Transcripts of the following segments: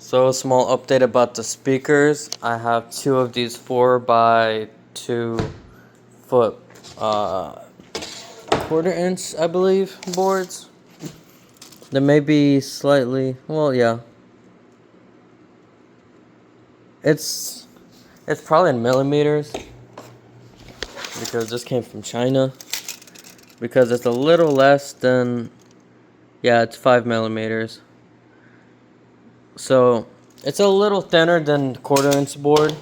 So a small update about the speakers. I have two of these 4x2 foot quarter inch, I believe, boards. They may be slightly, well, yeah. It's probably in millimeters because this came from China. Because it's a little less than, yeah, it's 5 millimeters. So it's a little thinner than quarter inch board.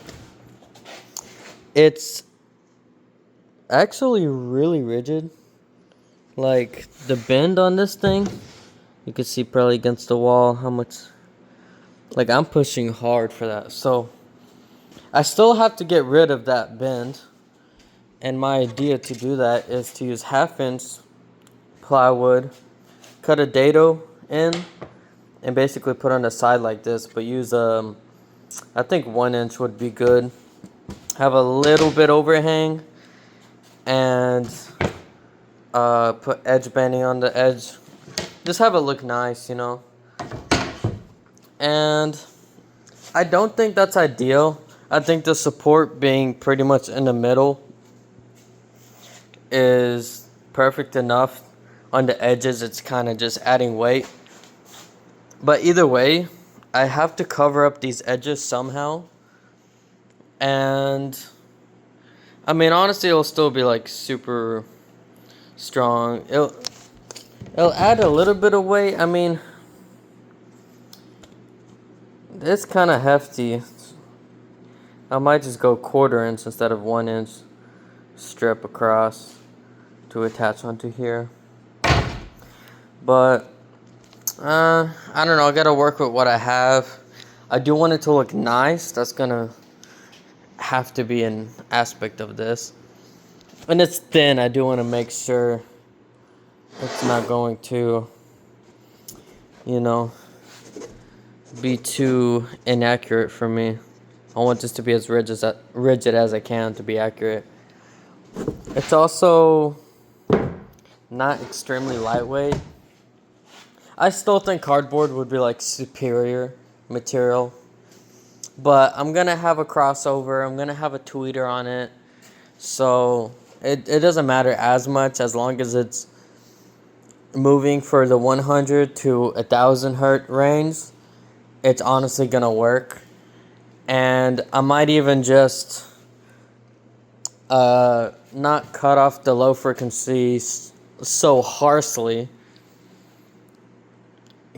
It's actually really rigid. Like the bend on this thing, you can see probably against the wall how much, like I'm pushing hard for that. So I still have to get rid of that bend. And my idea to do that is to use 1/2 inch plywood, cut a dado in, and basically put on the side like this, but use I think 1 inch would be good. Have a little bit overhang and put edge banding on the edge. Just have it look nice, you know. And I don't think that's ideal. I think the support being pretty much in the middle is perfect enough. On the edges, it's kind of just adding weight. But either way, I have to cover up these edges somehow. And I mean, honestly, it'll still be like super strong. It'll add a little bit of weight. I mean, it's kind of hefty. I might just go 1/4 inch instead of 1 inch strip across to attach onto here. But I don't know. I gotta work with what I have. I do want it to look nice. That's gonna have to be an aspect of this. And it's thin. I do want to make sure it's not going to, you know, be too inaccurate for me. I want this to be as rigid as I can to be accurate. It's also not extremely lightweight. I still think cardboard would be like superior material. But I'm going to have a crossover. I'm going to have a tweeter on it. So it doesn't matter as much as long as it's moving for the 100 to 1,000 hertz range. It's honestly going to work. And I might even just not cut off the low frequency so harshly.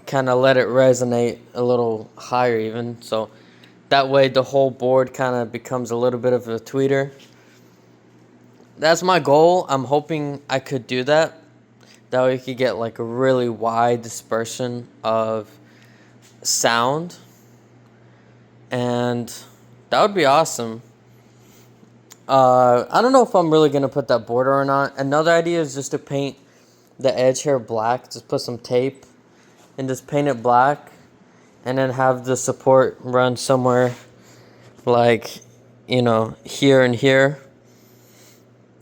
Kind of let it resonate a little higher even. So that way the whole board kind of becomes a little bit of a tweeter. That's my goal. I'm hoping I could do that. That way you could get like a really wide dispersion of sound. And that would be awesome. I don't know if I'm really going to put that border or not. Another idea is just to paint the edge here black. Just put some tape and just paint it black. And then have the support run somewhere like, you know, here and here.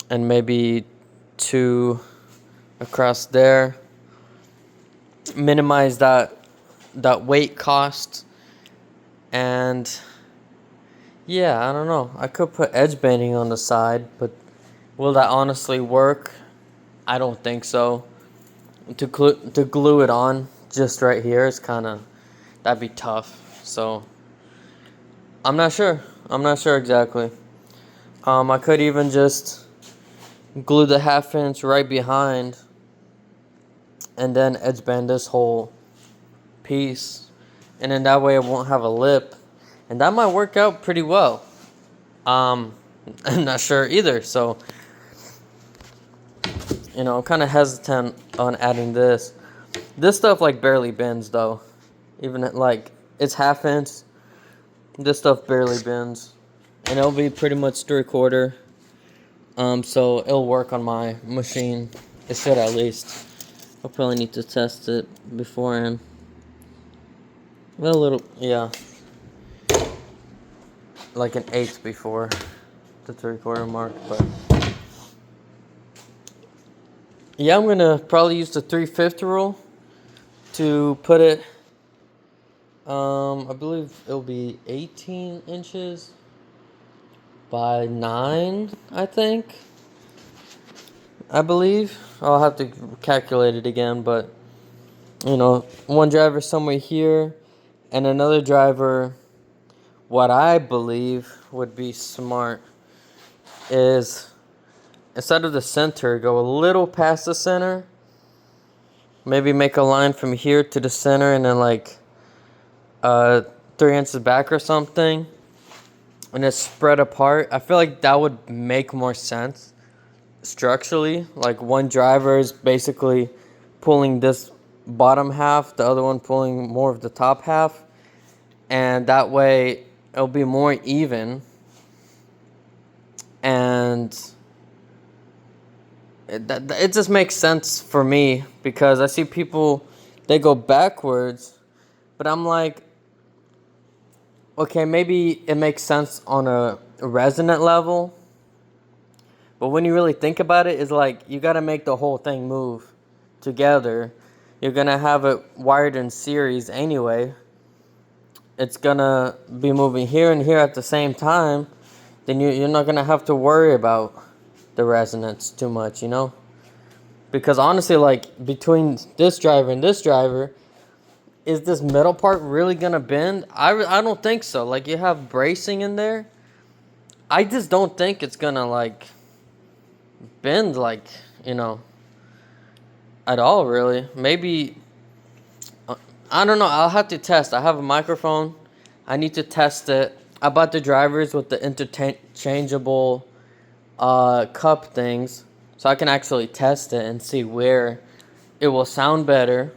And maybe 2 across there. Minimize that weight cost. And yeah, I don't know. I could put edge banding on the side, but will that honestly work? I don't think so. To glue it on just right here is kind of, that'd be tough. So I'm not sure. I'm not sure exactly. I could even just glue the 1/2 inch right behind and then edge band this whole piece. And then that way it won't have a lip. And that might work out pretty well. I'm not sure either. So, you know, I'm kind of hesitant on adding this. This stuff like barely bends though. Even like it's 1/2 inch. This stuff barely bends. And it'll be pretty much 3/4. So it'll work on my machine. It should at least. I'll probably need to test it beforehand. Well, a little, yeah. Like an 1/8 before the 3/4 mark, but yeah, I'm gonna probably use the 3/5 rule to put it I believe it'll be 18 inches by 9, I think. I believe. I'll have to calculate it again, but one driver somewhere here and another driver, what I believe would be smart is instead of the center, go a little past the center. Maybe make a line from here to the center and then like 3 inches back or something. And it's spread apart. I feel like that would make more sense structurally. Like one driver is basically pulling this bottom half, the other one pulling more of the top half. And that way it'll be more even. And it just makes sense for me because I see people, they go backwards, but I'm like, okay, maybe it makes sense on a resonant level, but when you really think about it, it's like you got to make the whole thing move together. You're going to have it wired in series anyway. It's going to be moving here and here at the same time. Then you're not going to have to worry about the resonance too much, Because honestly, like between this driver and this driver, is this middle part really gonna bend? I don't think so. Like you have bracing in there. I just don't think it's gonna like bend like, at all really. Maybe, I don't know. I'll have to test. I have a microphone. I need to test it. I bought the drivers with the interchangeable cup things, so I can actually test it and see where it will sound better.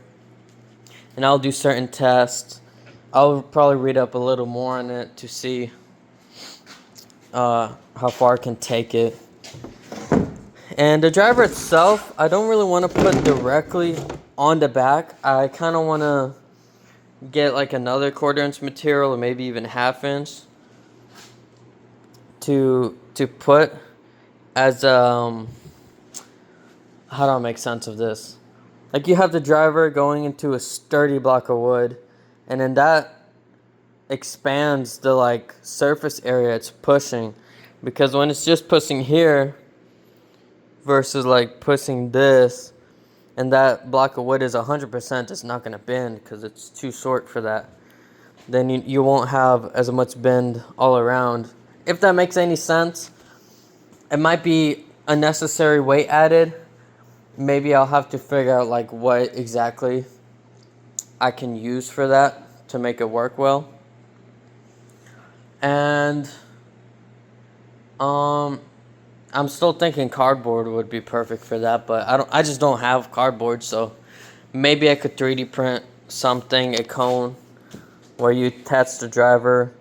And I'll do certain tests. I'll probably read up a little more on it to see how far I can take it. And the driver itself, I don't really want to put directly on the back. I kind of want to get like another 1/4 inch material or maybe even 1/2 inch to put as how do I make sense of this? Like you have the driver going into a sturdy block of wood, and then that expands the like surface area it's pushing, because when it's just pushing here versus like pushing this, and that block of wood is 100%, it's not going to bend because it's too short for that. Then you won't have as much bend all around. If that makes any sense. It might be unnecessary weight added. Maybe I'll have to figure out like what exactly I can use for that to make it work well. And I'm still thinking cardboard would be perfect for that, but I just don't have cardboard, so maybe I could 3D print something, a cone, where you attach the driver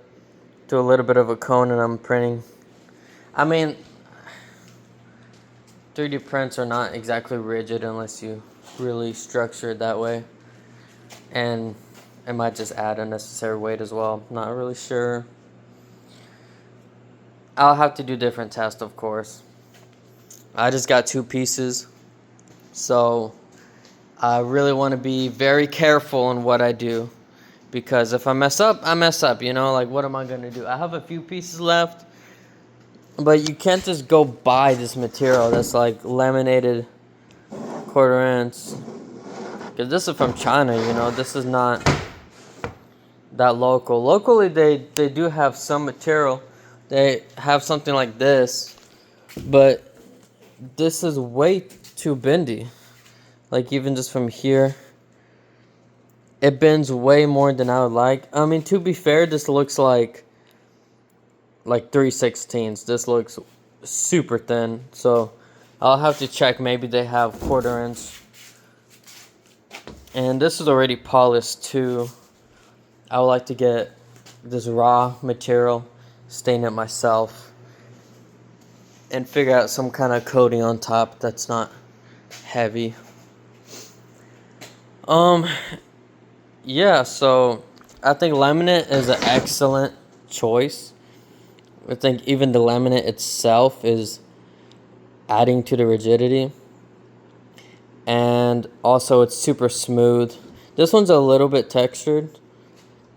to a little bit of a cone and I'm printing. I mean, 3D prints are not exactly rigid unless you really structure it that way. And it might just add unnecessary weight as well. Not really sure. I'll have to do different tests, of course. I just got 2 pieces. So I really want to be very careful in what I do. Because if I mess up, I mess up. Like what am I going to do? I have a few pieces left. But you can't just go buy this material that's like laminated 1/4 inch. Because this is from China, This is not that local. Locally, they do have some material. They have something like this. But this is way too bendy. Like even just from here, it bends way more than I would like. I mean, to be fair, this looks like 3/16. This looks super thin, so I'll have to check. Maybe they have 1/4 inch. And this is already polished too. I would like to get this raw material, stain it myself, and figure out some kind of coating on top that's not heavy. Yeah, so I think laminate is an excellent choice. I think even the laminate itself is adding to the rigidity. And also it's super smooth. This one's a little bit textured,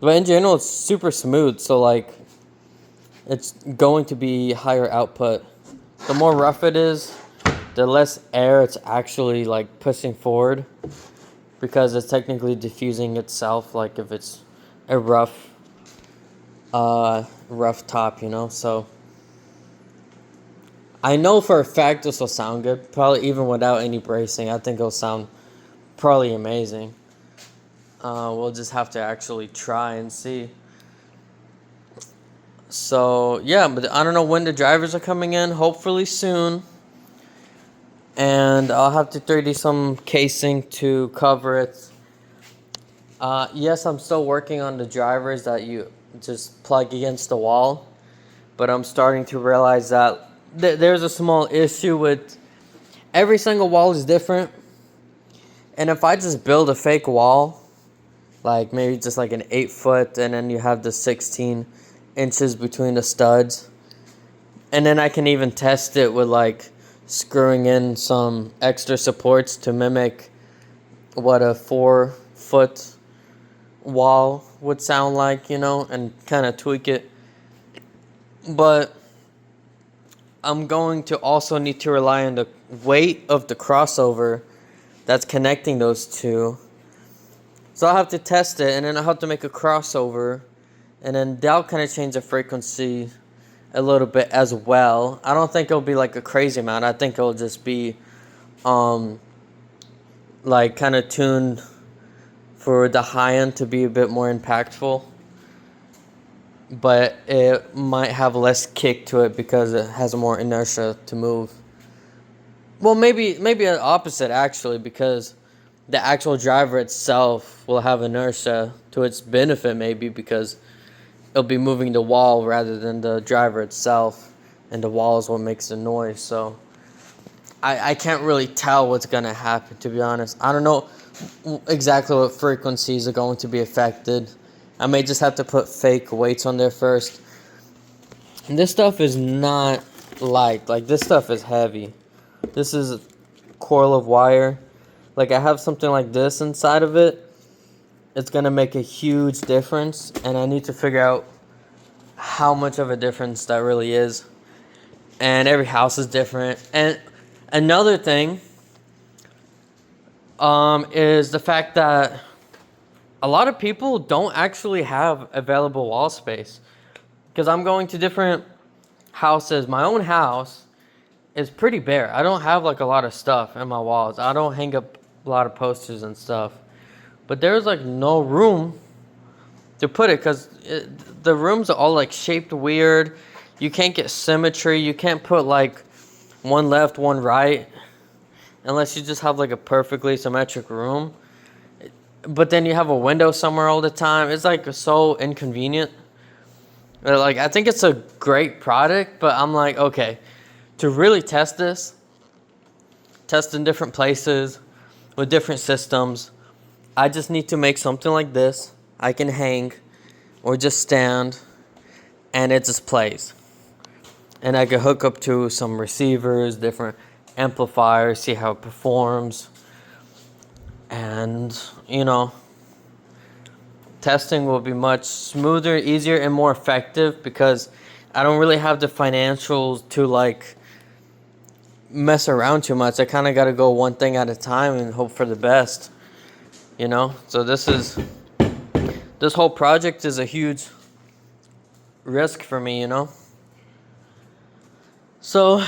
But in general, it's super smooth, so like it's going to be higher output. The more rough it is, the less air it's actually like pushing forward, because it's technically diffusing itself, like if it's a rough top, you know. So I know for a fact this will sound good, probably even without any bracing. I think it'll sound probably amazing. We'll just have to actually try and see. So yeah, but I don't know when the drivers are coming in. Hopefully soon. And I'll have to 3D some casing to cover it. Yes, I'm still working on the drivers that you just plug against the wall, but I'm starting to realize that there's a small issue with every single wall is different. And if I just build a fake wall, like maybe just like an 8 foot, and then you have the 16 inches between the studs, and then I can even test it with like screwing in some extra supports to mimic what a 4 foot wall would sound like, you know, and kind of tweak it. But I'm going to also need to rely on the weight of the crossover that's connecting those two. So I'll have to test it, and then I'll have to make a crossover, and then that'll kind of change the frequency a little bit as well. I don't think it'll be like a crazy amount. I think it'll just be like kind of tuned for the high end to be a bit more impactful, but it might have less kick to it because it has more inertia to move. Well, maybe the opposite actually, because the actual driver itself will have inertia to its benefit, maybe because it'll be moving the wall rather than the driver itself, and the wall is what makes the noise. So I can't really tell what's gonna happen, to be honest. I don't know exactly what frequencies are going to be affected. I may just have to put fake weights on there first. And this stuff is not light. Like, this stuff is heavy. This is a coil of wire. Like, I have something like this inside of it. It's gonna make a huge difference, and I need to figure out how much of a difference that really is. And every house is different. And another thing is the fact that a lot of people don't actually have available wall space. Because I'm going to different houses. My own house is pretty bare. I don't have like a lot of stuff in my walls. I don't hang up a lot of posters and stuff. But there's like no room to put it, because the rooms are all like shaped weird. You can't get symmetry. You can't put like one left, one right, unless you just have like a perfectly symmetric room. But then you have a window somewhere all the time. It's like so inconvenient. Like, I think it's a great product, but I'm like, okay, to really test this, test in different places with different systems, I just need to make something like this I can hang or just stand, and it just plays. And I can hook up to some receivers, different amplifiers, see how it performs. And, you know, testing will be much smoother, easier, and more effective, because I don't really have the financials to like mess around too much. I kind of got to go one thing at a time and hope for the best, you know. So this whole project is a huge risk for me, you know. So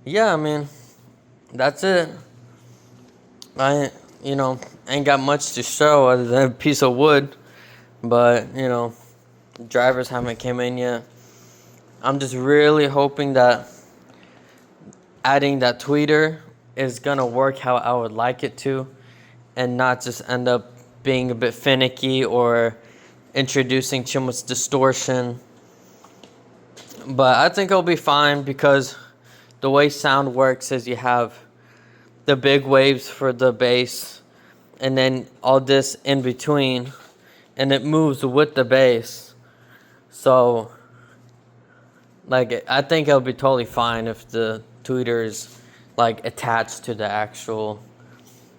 yeah, I mean, that's it. I ain't got much to show other than a piece of wood, but drivers haven't came in yet. I'm just really hoping that adding that tweeter is gonna work how I would like it to, and not just end up being a bit finicky or introducing too much distortion. But I think it'll be fine, because the way sound works is you have the big waves for the bass, and then all this in between, and it moves with the bass. So, like, I think it'll be totally fine if the tweeter is like attached to the actual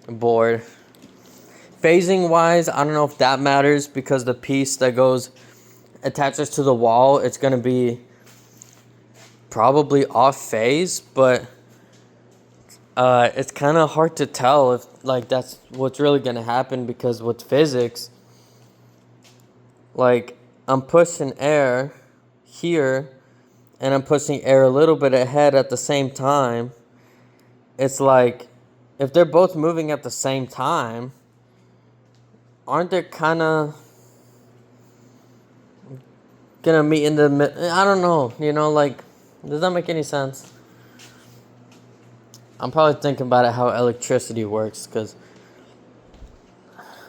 board. If phasing wise, I don't know if that matters, because the piece that attaches to the wall, it's going to be probably off phase, but it's kind of hard to tell if like that's what's really going to happen, because with physics, like I'm pushing air here and I'm pushing air a little bit ahead at the same time. It's like if they're both moving at the same time, aren't they kind of gonna meet in the middle? I don't know, like, does that make any sense? I'm probably thinking about it how electricity works, because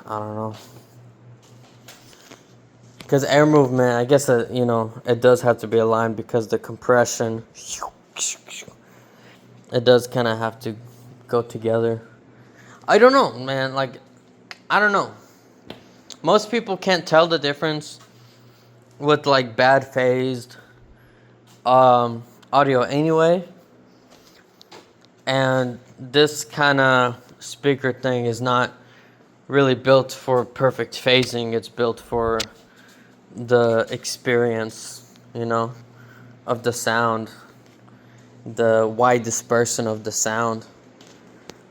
I don't know. Because air movement, I guess, it does have to be aligned, because the compression, it does kind of have to go together. I don't know, man. Like, I don't know. Most people can't tell the difference with, like, bad phased audio anyway. And this kind of speaker thing is not really built for perfect phasing. It's built for the experience, of the sound, the wide dispersion of the sound.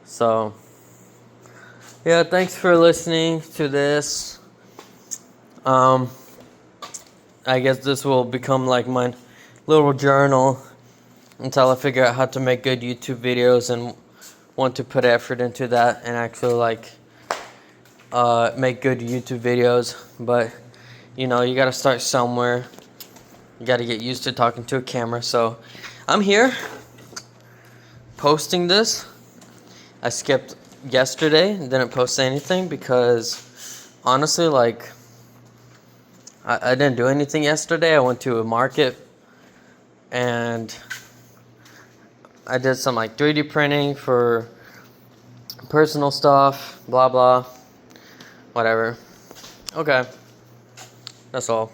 So, yeah, thanks for listening to this. I guess this will become like my little journal until I figure out how to make good YouTube videos and want to put effort into that and actually like make good YouTube videos. But you gotta start somewhere. You gotta get used to talking to a camera. So I'm here posting this. I skipped yesterday, didn't post anything because honestly, like, I didn't do anything yesterday. I went to a market and I did some like 3D printing for personal stuff, blah blah, whatever. Okay, that's all.